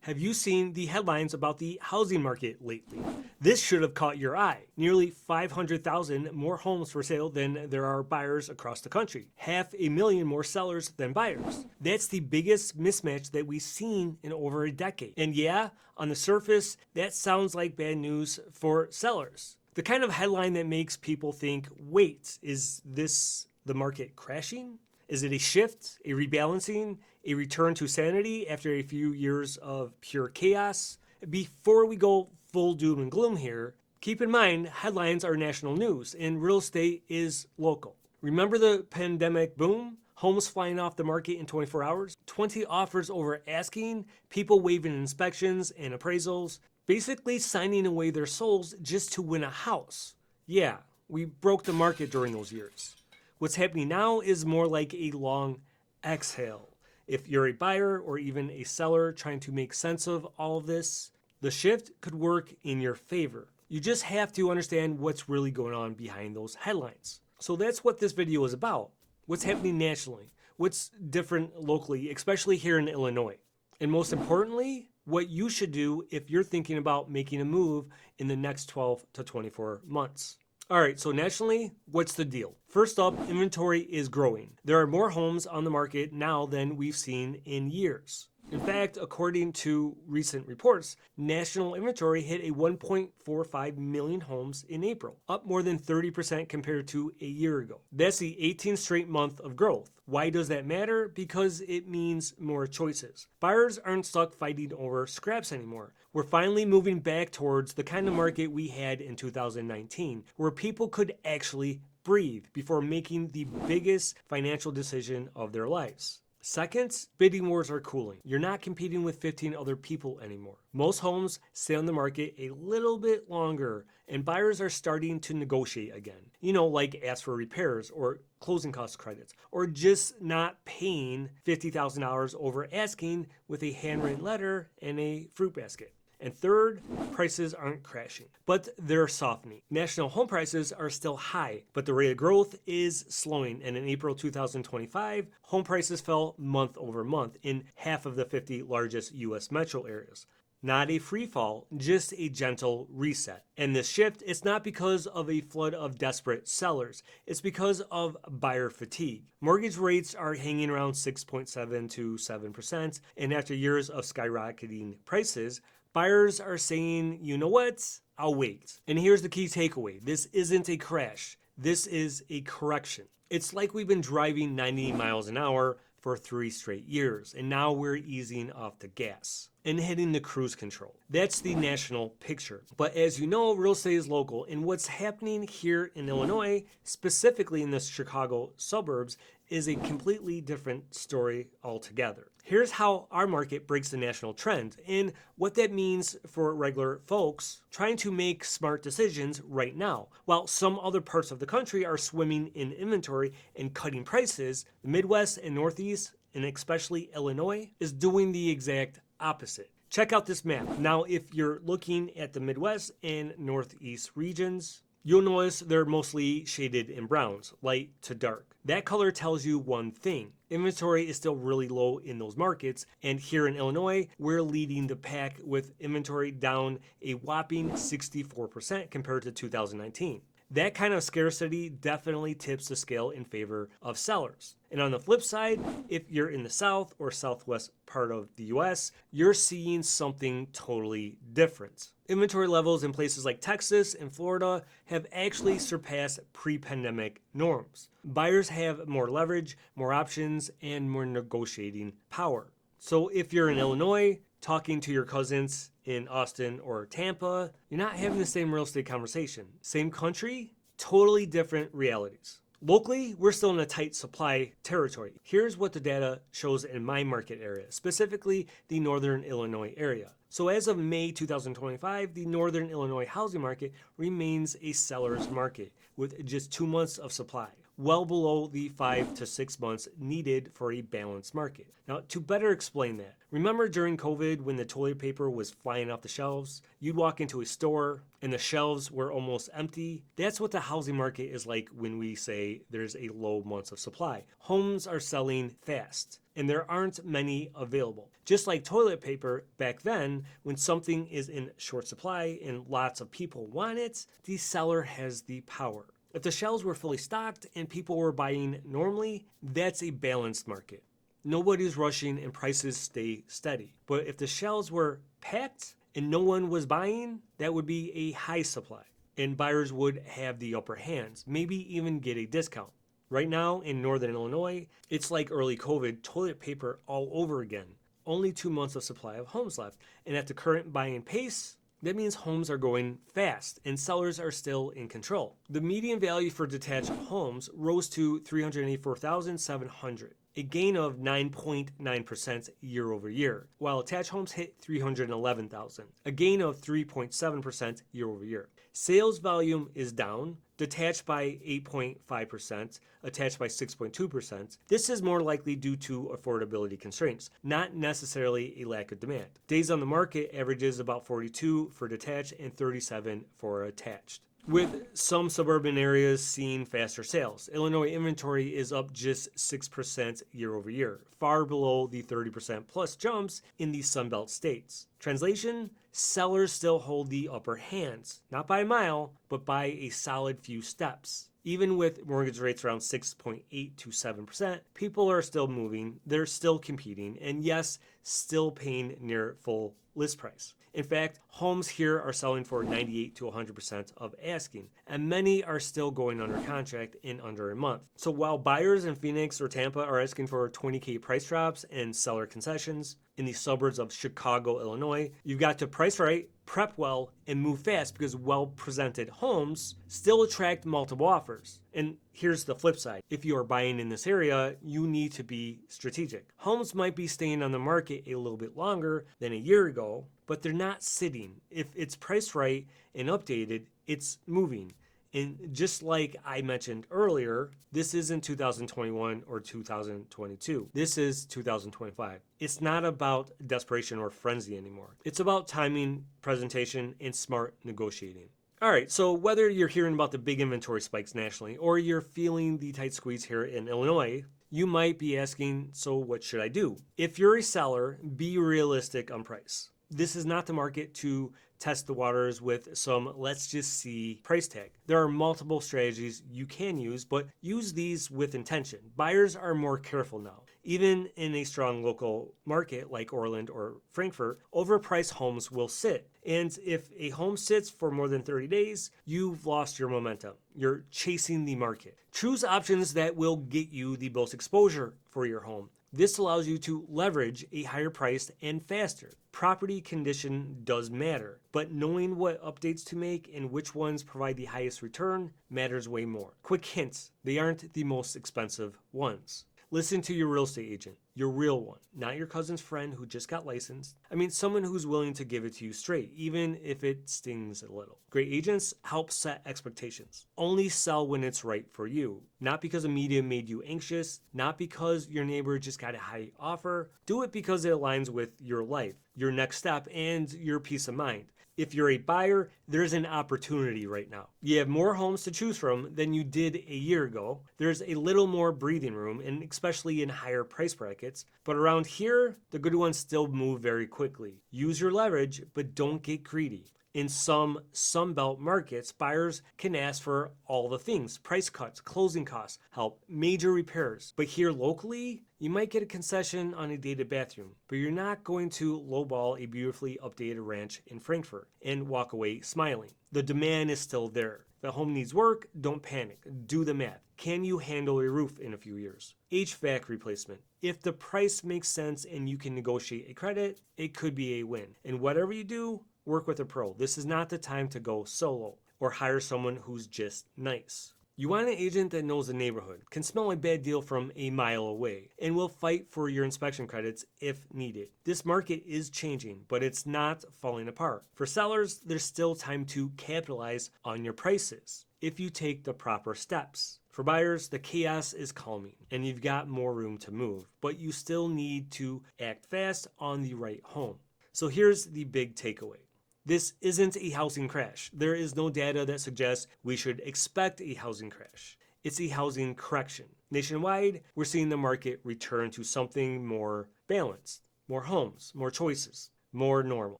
Have you seen the headlines about the housing market lately? This should have caught your eye. Nearly 500,000 more homes for sale than there are buyers across the country. 500,000 more sellers than buyers. That's the biggest mismatch that we've seen in over a decade. And yeah, on the surface, that sounds like bad news for sellers. The kind of headline that makes people think, wait, is this the market crashing? Is it a shift, a rebalancing, a return to sanity after a few years of pure chaos? Before we go full doom and gloom here, keep in mind headlines are national news and real estate is local. Remember the pandemic boom? Homes flying off the market in 24 hours? 20 offers over asking, people waiving inspections and appraisals, basically signing away their souls just to win a house. Yeah, we broke the market during those years. What's happening now is more like a long exhale. If you're a buyer or even a seller trying to make sense of all of this, the shift could work in your favor. You just have to understand what's really going on behind those headlines. So that's what this video is about. What's happening nationally? What's different locally, especially here in Illinois? And most importantly, what you should do if you're thinking about making a move in the next 12 to 24 months. All right, so nationally, what's the deal? First up, inventory is growing. There are more homes on the market now than we've seen in years. In fact, according to recent reports, national inventory hit a 1.45 million homes in April, up more than 30% compared to a year ago. That's the 18th straight month of growth. Why does that matter? Because it means more choices. Buyers aren't stuck fighting over scraps anymore. We're finally moving back towards the kind of market we had in 2019, where people could actually breathe before making the biggest financial decision of their lives. Second, bidding wars are cooling. You're not competing with 15 other people anymore. Most homes stay on the market a little bit longer, and buyers are starting to negotiate again. Like ask for repairs or closing cost credits, or just not paying $50,000 over asking with a handwritten letter and a fruit basket. And third, prices aren't crashing, but they're softening. National home prices are still high, but the rate of growth is slowing. And in April 2025, home prices fell month over month in half of the 50 largest U.S. metro areas. Not a free fall, just a gentle reset. And this shift, it's not because of a flood of desperate sellers. It's because of buyer fatigue. Mortgage rates are hanging around 6.7 to 7%. And after years of skyrocketing prices, buyers are saying, you know what? I'll wait. And here's the key takeaway. This isn't a crash. This is a correction. It's like we've been driving 90 miles an hour for 3 straight years, and now we're easing off the gas and hitting the cruise control. That's the national picture. But as you know, real estate is local, and what's happening here in Illinois, specifically in the Chicago suburbs, is a completely different story altogether. Here's how our market breaks the national trend and what that means for regular folks trying to make smart decisions right now. While some other parts of the country are swimming in inventory and cutting prices, the Midwest and Northeast, and especially Illinois, is doing the exact opposite. Check out this map. Now, if you're looking at the Midwest and Northeast regions, you'll notice they're mostly shaded in browns, light to dark. That color tells you one thing. Inventory is still really low in those markets, and here in Illinois, we're leading the pack with inventory down a whopping 64% compared to 2019. That kind of scarcity definitely tips the scale in favor of sellers. And on the flip side, if you're in the south or southwest part of the US, you're seeing something totally different. Inventory levels in places like Texas and Florida have actually surpassed pre-pandemic norms. Buyers have more leverage, more options, and more negotiating power. So if you're in Illinois, talking to your cousins in Austin or Tampa, you're not having the same real estate conversation. Same country, totally different realities. Locally, we're still in a tight supply territory. Here's what the data shows in my market area, specifically the Northern Illinois area. So as of May 2025, the Northern Illinois housing market remains a seller's market with just 2 months of supply. well below the 5 to 6 months needed for a balanced market. Now, to better explain that, remember during COVID when the toilet paper was flying off the shelves? You'd walk into a store and the shelves were almost empty. That's what the housing market is like when we say there's a low months of supply. Homes are selling fast and there aren't many available. Just like toilet paper back then, when something is in short supply and lots of people want it, the seller has the power. If the shelves were fully stocked and people were buying normally, that's a balanced market. Nobody's rushing and prices stay steady. But if the shelves were packed and no one was buying, that would be a high supply. And buyers would have the upper hands, maybe even get a discount. Right now in Northern Illinois, it's like early COVID toilet paper all over again. Only 2 months of supply of homes left. And at the current buying pace, that means homes are going fast and sellers are still in control. The median value for detached homes rose to $384,700, a gain of 9.9% year over year, while attached homes hit $311,000, a gain of 3.7% year over year. Sales volume is down, detached by 8.5%, attached by 6.2%. This is more likely due to affordability constraints, not necessarily a lack of demand. Days on the market averages about 42 for detached and 37 for attached, with some suburban areas seeing faster sales. Illinois inventory is up just 6% year over year, far below the 30% plus jumps in the Sunbelt states. Translation, sellers still hold the upper hands, not by a mile, but by a solid few steps. Even with mortgage rates around 6.8 to 7%, people are still moving, they're still competing, and yes, still paying near full list price. In fact, homes here are selling for 98 to 100% of asking, and many are still going under contract in under a month. So while buyers in Phoenix or Tampa are asking for 20K price drops and seller concessions, in the suburbs of Chicago, Illinois, you've got to price right, prep well, and move fast because well-presented homes still attract multiple offers. And here's the flip side. If you are buying in this area, you need to be strategic. Homes might be staying on the market a little bit longer than a year ago, but they're not sitting. If it's priced right and updated, it's moving. And just like I mentioned earlier, this isn't 2021 or 2022. This is 2025. It's not about desperation or frenzy anymore. It's about timing, presentation, and smart negotiating. All right, so whether you're hearing about the big inventory spikes nationally or you're feeling the tight squeeze here in Illinois, you might be asking, so what should I do? If you're a seller, be realistic on price. This is not the market to test the waters with some let's just see price tag. There are multiple strategies you can use, but use these with intention. Buyers are more careful now. Even in a strong local market like Orland or Frankfurt, overpriced homes will sit. And if a home sits for more than 30 days, you've lost your momentum. You're chasing the market. Choose options that will get you the most exposure for your home. This allows you to leverage a higher price and faster. Property condition does matter, but knowing what updates to make and which ones provide the highest return matters way more. Quick hints, they aren't the most expensive ones. Listen to your real estate agent, your real one, not your cousin's friend who just got licensed. I mean, someone who's willing to give it to you straight, even if it stings a little. Great agents help set expectations. Only sell when it's right for you. Not because the media made you anxious, not because your neighbor just got a high offer. Do it because it aligns with your life, your next step, and your peace of mind. If you're a buyer, there's an opportunity right now. You have more homes to choose from than you did a year ago. There's a little more breathing room, and especially in higher price brackets. But around here, the good ones still move very quickly. Use your leverage, but don't get greedy. In some Sunbelt markets, buyers can ask for all the things: price cuts, closing costs, help, major repairs. But here locally, you might get a concession on a dated bathroom, but you're not going to lowball a beautifully updated ranch in Frankfurt and walk away smiling. The demand is still there. If the home needs work, don't panic. Do the math. Can you handle a roof in a few years? HVAC replacement. If the price makes sense and you can negotiate a credit, it could be a win. And whatever you do, work with a pro. This is not the time to go solo or hire someone who's just nice. You want an agent that knows the neighborhood, can smell a bad deal from a mile away, and will fight for your inspection credits if needed. This market is changing, but it's not falling apart. For sellers, there's still time to capitalize on your prices if you take the proper steps. For buyers, the chaos is calming and you've got more room to move, but you still need to act fast on the right home. So here's the big takeaway. This isn't a housing crash. There is no data that suggests we should expect a housing crash. It's a housing correction. Nationwide, we're seeing the market return to something more balanced, more homes, more choices, more normal.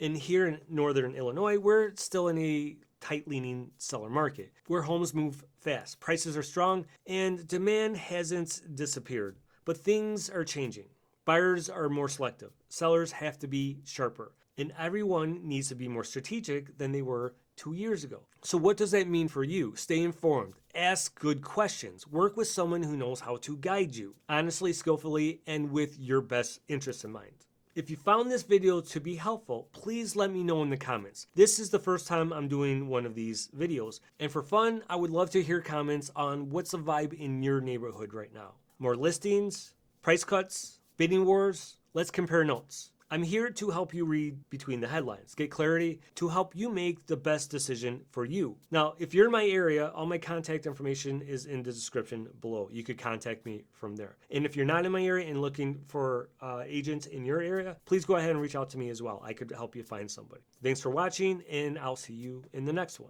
And here in Northern Illinois, we're still in a tight-leaning seller market where homes move fast, prices are strong, and demand hasn't disappeared. But things are changing. Buyers are more selective. Sellers have to be sharper. And everyone needs to be more strategic than they were 2 years ago. So what does that mean for you? Stay informed. Ask good questions. Work with someone who knows how to guide you, honestly, skillfully, and with your best interests in mind. If you found this video to be helpful, please let me know in the comments. This is the first time I'm doing one of these videos. And for fun, I would love to hear comments on what's the vibe in your neighborhood right now. More listings, price cuts, bidding wars. Let's compare notes. I'm here to help you read between the headlines, get clarity to help you make the best decision for you. Now, if you're in my area, all my contact information is in the description below. You could contact me from there. And if you're not in my area and looking for agents in your area, please go ahead and reach out to me as well. I could help you find somebody. Thanks for watching, and I'll see you in the next one.